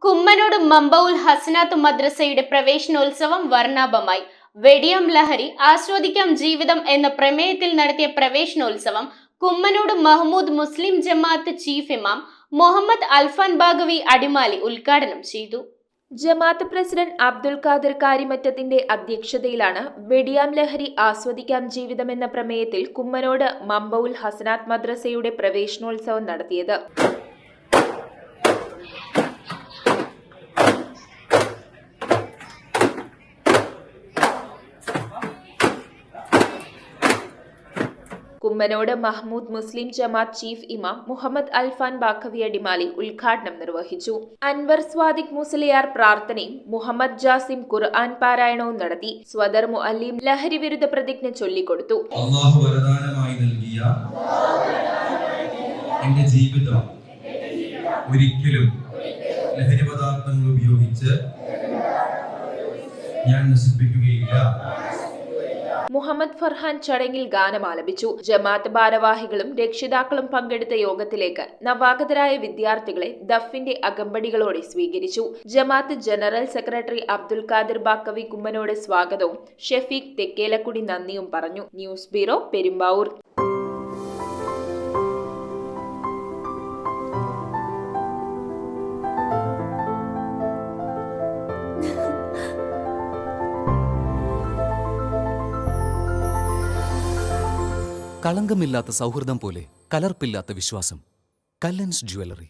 കുമ്മനോട് മമ്പൗൽ ഹസനാത്ത് മദ്രസയുടെ പ്രവേശനോത്സവം വർണ്ണാഭമായി. വെടിയാം ലഹരി ആസ്വദിക്കാം ജീവിതം എന്ന പ്രമേയത്തിൽ നടത്തിയ പ്രവേശനോത്സവം കുമ്മനോട് മഹ്മൂദ് മുസ്ലിം ജമാഅത്ത് ചീഫ് ഇമാം മുഹമ്മദ് അൽഫാൻ ബാഗവി അടിമാലി ഉദ്ഘാടനം ചെയ്തു. ജമാഅത്ത് പ്രസിഡന്റ് അബ്ദുൽ ഖാദിർ കാരിമറ്റത്തിന്റെ അധ്യക്ഷതയിലാണ് വെടിയാം ലഹരി ആസ്വദിക്കാം ജീവിതം എന്ന പ്രമേയത്തിൽ കുമ്മനോട് മമ്പൗൽ ഹസനാത്ത് മദ്രസയുടെ പ്രവേശനോത്സവം നടത്തിയത്. കുമ്മനോട് മഹ്മൂദ് മുസ്ലിം ജമാഅത്ത് ചീഫ് ഇമാം മുഹമ്മദ് അൽഫാൻ ബാഖവി അടിമാലി ഉദ്ഘാടനം നിർവഹിച്ചു. അൻവർ സ്വാദിഖ് മുസ്ലിയാർ പ്രാർത്ഥനയും മുഹമ്മദ് ജാസിം ഖുർആൻ പാരായണവും നടത്തി. സ്വദർ മുഅല്ലിം ലഹരി വിരുദ്ധ പ്രതിജ്ഞ ചൊല്ലിക്കൊടുത്തു. അല്ലാഹു വരദാനമായി നൽകിയ എന്റെ ജീവിതം ഒരിക്കലും ലഹരി പദാർത്ഥങ്ങൾ ഉപയോഗിച്ച് ഞാൻ നശിപ്പിക്കുകയില്ല. മുഹമ്മദ് ഫർഹാൻ ചടങ്ങിൽ ഗാനം ആലപിച്ചു. ജമാഅത്ത് ഭാരവാഹികളും രക്ഷിതാക്കളും പങ്കെടുത്ത യോഗത്തിലേക്ക് നവാഗതരായ വിദ്യാർത്ഥികളെ ദഫിന്റെ അകമ്പടികളോടെ സ്വീകരിച്ചു. ജമാഅത്ത് ജനറൽ സെക്രട്ടറി അബ്ദുൽ ഖാദിർ ബാക്കവി കുമ്മനോട് സ്വാഗതവും ഷഫീഖ് തെക്കേലക്കുടി നന്ദിയും പറഞ്ഞു. News bureau, Perumbavoor. കളങ്കമില്ലാത്ത സൗഹൃദം പോലെ കലർപ്പില്ലാത്ത വിശ്വാസം. കല്ലൻസ് ജ്വല്ലറി.